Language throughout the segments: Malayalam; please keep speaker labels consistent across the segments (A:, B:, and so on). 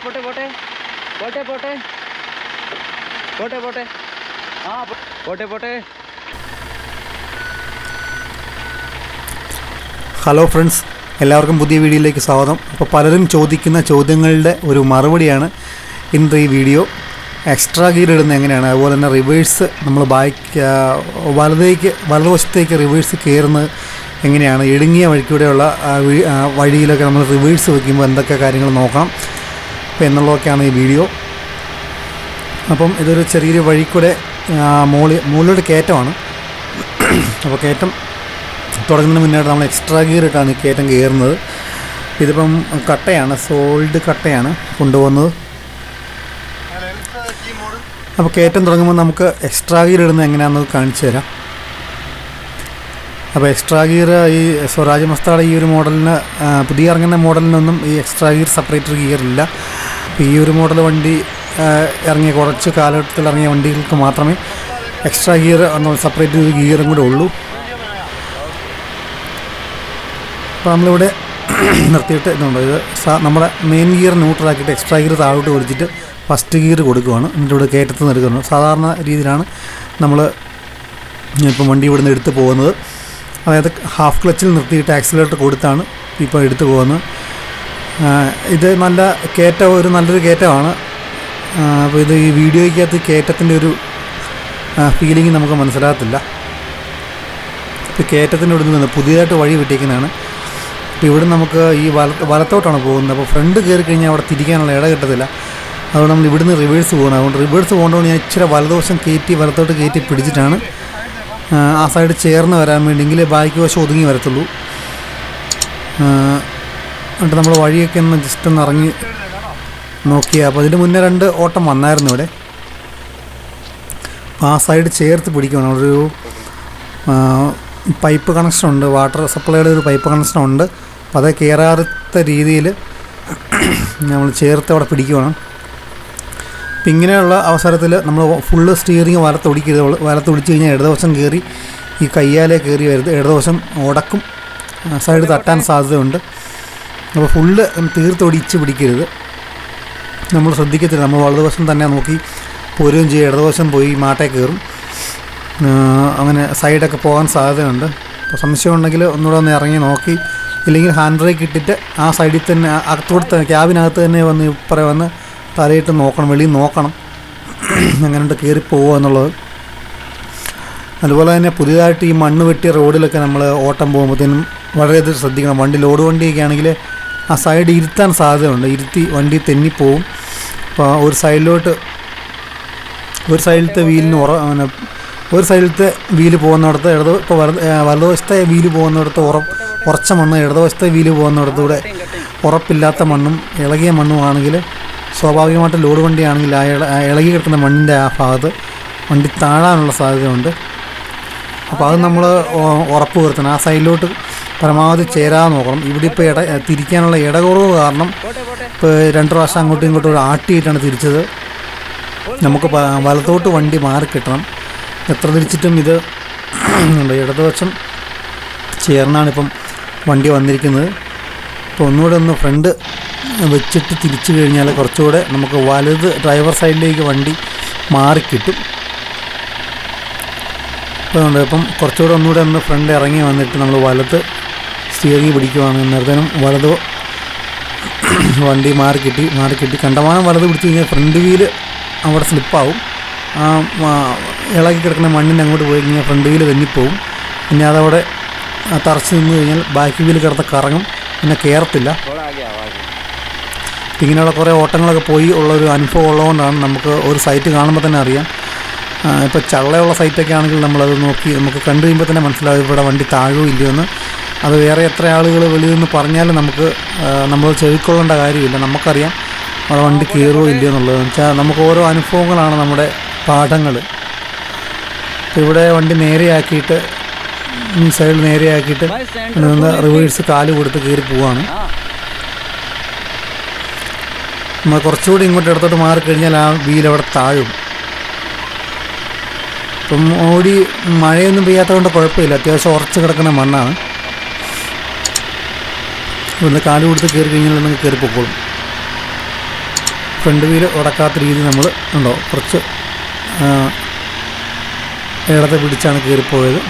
A: പോട്ടെ പോട്ടെ പോട്ടെ പോട്ടെ പോട്ടെ പോട്ടെ ആ പോട്ടെ പോട്ടെ.
B: ഹലോ ഫ്രണ്ട്സ്, എല്ലാവർക്കും പുതിയ വീഡിയോയിലേക്ക് സ്വാഗതം. അപ്പോൾ പലരും ചോദിക്കുന്ന ചോദ്യങ്ങളുടെ ഒരു മറുപടിയാണ് ഇന്നത്തെ ഈ വീഡിയോ. എക്സ്ട്രാ ഗിയർ ഇടുന്നത് എങ്ങനെയാണ്, അതുപോലെ തന്നെ റിവേഴ്സ് നമ്മൾ വലതുവശത്തേക്ക് റിവേഴ്സ് കയറുന്നത് എങ്ങനെയാണ്, ഇടുങ്ങിയ വഴിക്കൂടെയുള്ള വഴിയിലൊക്കെ നമ്മൾ റിവേഴ്സ് വയ്ക്കുമ്പോൾ എന്തൊക്കെ കാര്യങ്ങൾ നോക്കണം എന്നുള്ളതൊക്കെയാണ് ഈ വീഡിയോ. അപ്പം ഇതൊരു ചെറിയൊരു വഴിക്കൂടെ മുകളിലോട്ട് കയറ്റമാണ്. അപ്പോൾ കയറ്റം തുടങ്ങുന്നതിന് മുന്നായിട്ട് നമ്മൾ എക്സ്ട്രാ ഗിയർ ഇട്ടാണ് കയറ്റം കയറുന്നത്. ഇതിപ്പം കട്ടയാണ്, സോൾഡ് കട്ടയാണ് കൊണ്ടുപോകുന്നത്. അപ്പോൾ കയറ്റം തുടങ്ങുമ്പോൾ നമുക്ക് എക്സ്ട്രാ ഗിയർ ഇടുന്നത് എങ്ങനെയാണെന്ന് കാണിച്ചു തരാം. അപ്പോൾ എക്സ്ട്രാ ഗിയർ ഈ സ്വരാജ് മസ്തായുടെ ഈ ഒരു മോഡലിന്, പുതിയ ഇറങ്ങുന്ന മോഡലിനൊന്നും ഈ എക്സ്ട്രാ ഗിയർ സെപ്പറേറ്റർ ഗിയർ ഇല്ല. അപ്പോൾ ഈ ഒരു മോഡൽ വണ്ടി ഇറങ്ങിയ കുറച്ച് കാലഘട്ടത്തിൽ ഇറങ്ങിയ വണ്ടികൾക്ക് മാത്രമേ എക്സ്ട്രാ ഗിയർ സെപ്പറേറ്റ് ഒരു ഗിയറും കൂടെ ഉള്ളൂ. അപ്പോൾ നമ്മളിവിടെ നിർത്തിയിട്ട് ഇതുണ്ട്, ഇത് നമ്മുടെ മെയിൻ ഗിയർ ന്യൂട്രലാക്കിയിട്ട് എക്സ്ട്രാ ഗിയർ താഴോട്ട് വലിച്ചിട്ട് ഫസ്റ്റ് ഗിയർ കൊടുക്കുകയാണ്. എന്നിട്ട് ഇവിടെ കയറ്റത്ത് നിന്ന് എടുക്കുന്നത്. സാധാരണ രീതിയിലാണ് നമ്മൾ ഇപ്പം വണ്ടി ഇവിടെ നിന്ന് എടുത്ത് പോകുന്നത്. അതായത് ഹാഫ് ക്ലച്ചിൽ നിർത്തിയിട്ട് ആക്സിലേറ്റർ കൊടുത്താണ് ഇപ്പോൾ എടുത്ത് പോകുന്നത്. ഇത് നല്ല കയറ്റം, ഒരു നല്ലൊരു കയറ്റമാണ്. അപ്പോൾ ഇത് ഈ വീഡിയോയ്ക്കകത്ത് കയറ്റത്തിൻ്റെ ഒരു ഫീലിംഗ് നമുക്ക് മനസ്സിലാകത്തില്ല. ഇപ്പോൾ കയറ്റത്തിൻ്റെ ഇവിടെ നിന്ന് പുതിയതായിട്ട് വഴി വെട്ടിക്കുന്നതാണ്. അപ്പോൾ ഇവിടെ നമുക്ക് ഈ വലത്തോട്ടാണ് പോകുന്നത്. അപ്പോൾ ഫ്രണ്ട് കയറി കഴിഞ്ഞാൽ അവിടെ തിരിക്കാനുള്ള ഇട കിട്ടത്തില്ല. അതുകൊണ്ട് നമ്മൾ ഇവിടുന്ന് റിവേഴ്സ് പോകണം. അതുകൊണ്ട് റിവേഴ്സ് പോകേണ്ടതുകൊണ്ട് ഞാൻ ഇച്ചിരി വലതുവശം വലത്തോട്ട് കയറ്റി പിടിച്ചിട്ടാണ് ആ സൈഡ് ചേർന്ന് വരാൻ വേണ്ടിയെങ്കിൽ ബാക്കി വശം ഒതുങ്ങി വരത്തുള്ളൂ. എന്നിട്ട് നമ്മൾ വഴിയൊക്കെ ഒന്ന് ജസ്റ്റ് ഒന്ന് ഇറങ്ങി നോക്കിയാൽ, അപ്പോൾ അതിന് മുന്നേ 2 ഓട്ടം വന്നായിരുന്നു ഇവിടെ. അപ്പോൾ ആ സൈഡ് ചേർത്ത് പിടിക്കണം. ഒരു പൈപ്പ് കണക്ഷനുണ്ട്, വാട്ടർ സപ്ലൈയുടെ ഒരു പൈപ്പ് കണക്ഷനുണ്ട്. അപ്പോൾ അത് കയറാത്ത രീതിയിൽ നമ്മൾ ചേർത്ത് അവിടെ പിടിക്കണം. അപ്പം ഇങ്ങനെയുള്ള അവസരത്തിൽ നമ്മൾ ഫുള്ള് സ്റ്റിയറിങ് വലത്തൊടിച്ച് കഴിഞ്ഞാൽ ഇടതുവശം കയറി ഈ കയ്യാലെ കയറി വരുന്നത്, ഇടതുവശം ഉടക്കും, സൈഡ് തട്ടാൻ സാധ്യതയുണ്ട്. അപ്പോൾ ഫുള്ള് തീർത്തൊടിച്ച് പിടിക്കരുത്, നമ്മൾ ശ്രദ്ധിക്കത്തില്ല. നമ്മൾ വലതുവശം തന്നെ നോക്കി പോരുകയും ചെയ്യും. ഇടതുവശം പോയി മാട്ടേ കയറും, അങ്ങനെ സൈഡൊക്കെ പോകാൻ സാധ്യതയുണ്ട്. അപ്പോൾ സംശയം ഉണ്ടെങ്കിൽ ഒന്നുകൂടെ ഒന്ന് ഇറങ്ങി നോക്കി, ഇല്ലെങ്കിൽ ഹാൻഡ് ബ്രേക്ക് ഇട്ടിട്ട് ആ സൈഡിൽ തന്നെ അകത്തോട്ട് ക്യാബിനകത്ത് തന്നെ വന്ന് ഇപ്പറേ വന്ന് തലയിട്ട് നോക്കണം, വെളിയിൽ നോക്കണം എങ്ങനെയുണ്ട് കയറി പോവുക എന്നുള്ളത്. അതുപോലെ തന്നെ പുതിയതായിട്ട് ഈ മണ്ണ് വെട്ടിയ റോഡിലൊക്കെ നമ്മൾ ഓട്ടം പോകുമ്പോഴത്തേനും വളരെയധികം ശ്രദ്ധിക്കണം. ലോഡ് വണ്ടിയൊക്കെ ആണെങ്കിൽ ആ സൈഡ് ഇരുത്താൻ സാധ്യതയുണ്ട്, ഇരുത്തി വണ്ടി തെന്നിപ്പോവും. അപ്പോൾ ഒരു സൈഡിലത്തെ വീലിന് ഒരു സൈഡിലത്തെ വീല് പോകുന്നിടത്ത് ഇപ്പോൾ വലതുവശത്തെ വീല് പോകുന്നിടത്ത് ഉറച്ച മണ്ണ്, ഇടതുവശത്തെ വീല് പോകുന്നിടത്തൂടെ ഉറപ്പില്ലാത്ത മണ്ണും ഇളകിയ മണ്ണും ആണെങ്കിൽ സ്വാഭാവികമായിട്ട് ലോഡ് വണ്ടിയാണെങ്കിൽ ആ ഇളകി കിടക്കുന്ന മണ്ണിൻ്റെ ആ ഭാഗത്ത് വണ്ടി താഴാനുള്ള സാധ്യതയുണ്ട്. അപ്പോൾ അത് നമ്മൾ ഉറപ്പ് വരുത്തണം. ആ സൈഡിലോട്ട് പരമാവധി ചേരാതെ നോക്കണം. ഇവിടെ ഇപ്പോൾ തിരിക്കാനുള്ള ഇടകുറവ് കാരണം ഇപ്പോൾ 2 പ്രാവശ്യം അങ്ങോട്ടും ഇങ്ങോട്ടും ആട്ടിയിട്ടാണ് തിരിച്ചത്. നമുക്ക് വലത്തോട്ട് വണ്ടി മാറി കിട്ടണം. എത്ര തിരിച്ചിട്ടും ഇത് ഇടതുവശം ചേർന്നാണിപ്പം വണ്ടി വന്നിരിക്കുന്നത്. ഇപ്പോൾ ഒന്നുകൂടെ ഒന്ന് ഫ്രണ്ട് വെച്ചിട്ട് തിരിച്ചു കഴിഞ്ഞാൽ കുറച്ചുകൂടെ നമുക്ക് വലത് ഡ്രൈവർ സൈഡിലേക്ക് വണ്ടി മാറിക്കിട്ടും. ഇപ്പം കുറച്ചുകൂടെ ഒന്നുകൂടെ ഒന്ന് ഫ്രണ്ട് ഇറങ്ങി വന്നിട്ട് നമ്മൾ വലത് സ്റ്റിയറിംഗ് പിടിക്കുവാണ്. നേരത്തേനും വലത് വണ്ടി മാറിക്കിട്ടി കണ്ടമാനം വലത് പിടിച്ച് കഴിഞ്ഞാൽ ഫ്രണ്ട് വീല് അവിടെ സ്ലിപ്പാവും. ഇളകി കിടക്കുന്ന മണ്ണിന് അങ്ങോട്ട് പോയി കഴിഞ്ഞാൽ ഫ്രണ്ട് വീല് തെന്നിപ്പോവും. പിന്നെ അതവിടെ തറച്ച് നിന്ന് കഴിഞ്ഞാൽ ബാക്ക് വീല് കിടന്ന് കറങ്ങും, പിന്നെ കയറത്തില്ല. ഇങ്ങനെയുള്ള കുറേ ഓട്ടങ്ങളൊക്കെ പോയി ഉള്ളൊരു അനുഭവം ഉള്ളതുകൊണ്ടാണ് നമുക്ക് ഒരു സൈറ്റ് കാണുമ്പോൾ തന്നെ അറിയാം. ഇപ്പോൾ ചള്ളയുള്ള സൈറ്റൊക്കെ ആണെങ്കിൽ നമ്മളത് നോക്കി നമുക്ക് കണ്ടു കഴിയുമ്പോൾ തന്നെ മനസ്സിലാവും ഇവിടെ വണ്ടി താഴോ ഇല്ലയോ എന്ന്. അത് വേറെ എത്ര ആളുകൾ വെളിയിൽ നിന്ന് പറഞ്ഞാലും നമ്മൾ ചെവിക്കൊള്ളേണ്ട കാര്യമില്ല. നമുക്കറിയാം അവിടെ വണ്ടി കയറുമോ ഇല്ലയോ എന്നുള്ളത്. വെച്ചാൽ നമുക്ക് ഓരോ അനുഭവങ്ങളാണ് നമ്മുടെ പാഠങ്ങൾ. ഇവിടെ വണ്ടി നേരെയാക്കിയിട്ട് ഈ സൈഡിൽ നേരെയാക്കിയിട്ട് റിവേഴ്സ് കാല് കൊടുത്ത് കയറി പോവാണ്. നമ്മൾ കുറച്ചുകൂടി ഇങ്ങോട്ട് ഇടത്തോട്ട് മാറിക്കഴിഞ്ഞാൽ ആ വീലവിടെ താഴും. ഇപ്പം മഴയൊന്നും പെയ്യാത്തതുകൊണ്ട് കുഴപ്പമില്ല, അത്യാവശ്യം ഉറച്ച് കിടക്കുന്ന മണ്ണാണ്. ഒന്ന് കാല് കൊടുത്ത് കയറി കഴിഞ്ഞാൽ നമുക്ക് കയറി പൊക്കോളും. ഫ്രണ്ട് വീല് ഉടക്കാത്ത രീതി നമ്മൾ ഉണ്ടോ കുറച്ച് ഇടത്തെ പിടിച്ചാണ് കയറിപ്പോയത്.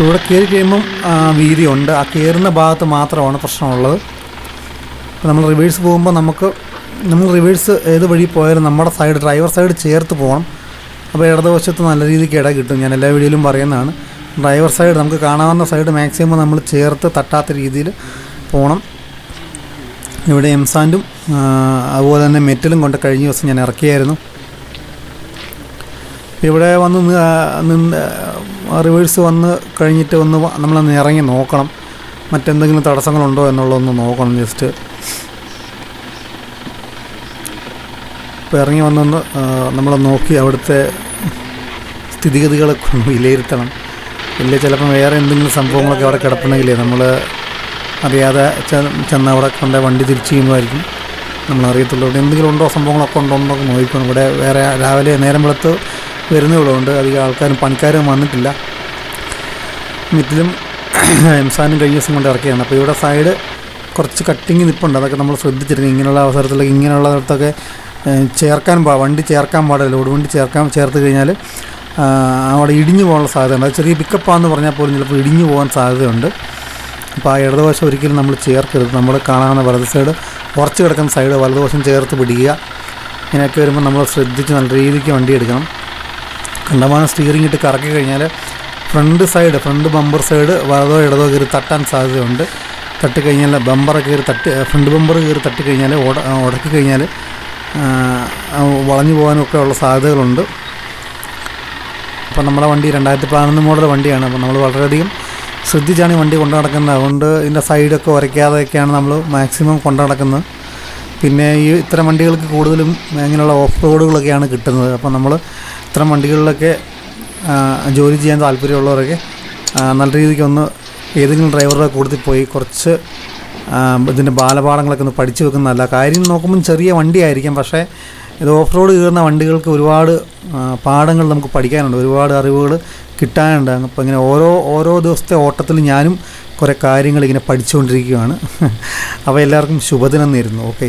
B: ഇവിടെ കയറി കഴിയുമ്പം വീതിയുണ്ട്, ആ കയറുന്ന ഭാഗത്ത് മാത്രമാണ് പ്രശ്നമുള്ളത്. നമ്മൾ റിവേഴ്സ് പോകുമ്പോൾ നമ്മൾ റിവേഴ്സ് ഏത് വഴി പോയാലും നമ്മുടെ സൈഡ് ഡ്രൈവർ സൈഡ് ചേർത്ത് പോകണം. അപ്പോൾ ഇടതുവശത്ത് നല്ല രീതിക്ക് ഇട കിട്ടും. ഞാൻ എല്ലാ വീഡിയോയിലും പറയുന്നതാണ്, ഡ്രൈവർ സൈഡ് നമുക്ക് കാണാവുന്ന സൈഡ് മാക്സിമം നമ്മൾ ചേർത്ത് തട്ടാത്ത രീതിയിൽ പോകണം. ഇവിടെ എംസാൻഡും അതുപോലെ തന്നെ മെറ്റലും കൊണ്ട് കഴിഞ്ഞ ദിവസം ഞാൻ ഇറക്കിയായിരുന്നു. ഇവിടെ വന്ന് റിവേഴ്സ് വന്ന് കഴിഞ്ഞിട്ട് നമ്മളൊന്ന് ഇറങ്ങി നോക്കണം, മറ്റെന്തെങ്കിലും തടസ്സങ്ങളുണ്ടോ എന്നുള്ളതൊന്ന് നോക്കണം ജസ്റ്റ്. ഇപ്പോൾ ഇറങ്ങി വന്നൊന്ന് നമ്മൾ നോക്കി അവിടുത്തെ സ്ഥിതിഗതികളൊക്കെ ഒന്ന് വിലയിരുത്തണം. ഇല്ലേ ചിലപ്പം വേറെ എന്തെങ്കിലും സംഭവങ്ങളൊക്കെ അവിടെ കിടപ്പുണ്ടെങ്കിലേ നമ്മൾ അറിയാതെ ചെന്ന് അവിടെ കൊണ്ട് വണ്ടി തിരിച്ച് ചെയ്യുമ്പോഴായിരിക്കും നമ്മളറിയത്തുള്ളൂ. ഇവിടെ എന്തെങ്കിലും ഉണ്ടോ സംഭവങ്ങളൊക്കെ എന്നൊക്കെ നോക്കണം. ഇവിടെ വേറെ രാവിലെ നേരം വെളുത്ത് വരുന്നതുകൊണ്ട് അധികം ആൾക്കാരും പണിക്കാരും വന്നിട്ടില്ല. മിറ്റിലും എംസാനും കഴിഞ്ഞ ദിവസം കൊണ്ട് ഇറക്കിയാണ്. അപ്പോൾ ഇവിടെ സൈഡ് കുറച്ച് കട്ടിങ് നിൽപ്പുണ്ട്, അതൊക്കെ നമ്മൾ ശ്രദ്ധിച്ചിരുന്നു. ഇങ്ങനെയുള്ള അവസരത്തിലൊക്കെ ഇങ്ങനെയുള്ളടത്തൊക്കെ വണ്ടി ചേർക്കാൻ പാടില്ല. ലോഡ് വണ്ടി ചേർത്ത് കഴിഞ്ഞാൽ അവിടെ ഇടിഞ്ഞു പോകാനുള്ള സാധ്യതയുണ്ട്. അത് ചെറിയ പിക്കപ്പാണെന്ന് പറഞ്ഞാൽ പോലും ചിലപ്പോൾ ഇടിഞ്ഞു പോകാൻ സാധ്യതയുണ്ട്. അപ്പോൾ ആ ഇടതുവശം ഒരിക്കലും നമ്മൾ ചേർക്കരുത്. നമ്മൾ കാണാവുന്ന വലത് സൈഡ് ഉറച്ച് കിടക്കുന്ന സൈഡ് വലതുവശം ചേർത്ത് പിടിക്കുക. ഇങ്ങനെയൊക്കെ വരുമ്പോൾ നമ്മൾ ശ്രദ്ധിച്ച് നല്ല രീതിക്ക് വണ്ടി എടുക്കണം. കണ്ടമാനം സ്റ്റിയറിംഗ് ഇട്ട് കറക്കി കഴിഞ്ഞാൽ ഫ്രണ്ട് ബമ്പർ സൈഡ് വലതോ ഇടതോ കയറി തട്ടാൻ സാധ്യതയുണ്ട്. തട്ടിക്കഴിഞ്ഞാൽ ഫ്രണ്ട് ബമ്പർ കയറി തട്ടിക്കഴിഞ്ഞാൽ ഉടക്കി കഴിഞ്ഞാൽ വളഞ്ഞു പോകാനൊക്കെ ഉള്ള സാധ്യതകളുണ്ട്. അപ്പോൾ നമ്മുടെ വണ്ടി 2011 മോഡൽ വണ്ടിയാണ്. അപ്പോൾ നമ്മൾ വളരെയധികം ശ്രദ്ധിച്ചാണ് ഈ വണ്ടി കൊണ്ടു നടക്കുന്നത്. അതുകൊണ്ട് ഇതിൻ്റെ സൈഡൊക്കെ ഉരയ്ക്കാതെയൊക്കെയാണ് നമ്മൾ മാക്സിമം കൊണ്ടു നടക്കുന്നത്. പിന്നെ ഇത്തരം വണ്ടികൾക്ക് കൂടുതലും ഇങ്ങനെയുള്ള ഓഫ് റോഡുകളൊക്കെയാണ് കിട്ടുന്നത്. അപ്പോൾ നമ്മൾ ഇത്തരം വണ്ടികളിലൊക്കെ ജോലി ചെയ്യാൻ താല്പര്യമുള്ളവരൊക്കെ നല്ല രീതിക്ക് ഏതെങ്കിലും ഡ്രൈവറുടെ കൂട്ടത്തിൽ പോയി കുറച്ച് ഇതിൻ്റെ ബാലപാഠങ്ങളൊക്കെ ഒന്ന് പഠിച്ചു വെക്കുന്നതല്ല. കാര്യം നോക്കുമ്പം ചെറിയ വണ്ടിയായിരിക്കും, പക്ഷേ ഇത് ഓഫ് റോഡ് കയറുന്ന വണ്ടികൾക്ക് ഒരുപാട് പാഠങ്ങൾ നമുക്ക് പഠിക്കാനുണ്ട്, ഒരുപാട് അറിവുകൾ കിട്ടാനുണ്ട്. അപ്പോൾ ഇങ്ങനെ ഓരോ ദിവസത്തെ ഓട്ടത്തിൽ ഞാനും കുറേ കാര്യങ്ങൾ ഇങ്ങനെ പഠിച്ചുകൊണ്ടിരിക്കുകയാണ്. അപ്പോൾ എല്ലാവർക്കും ശുഭദിനം നേരുന്നു. ഓക്കെ.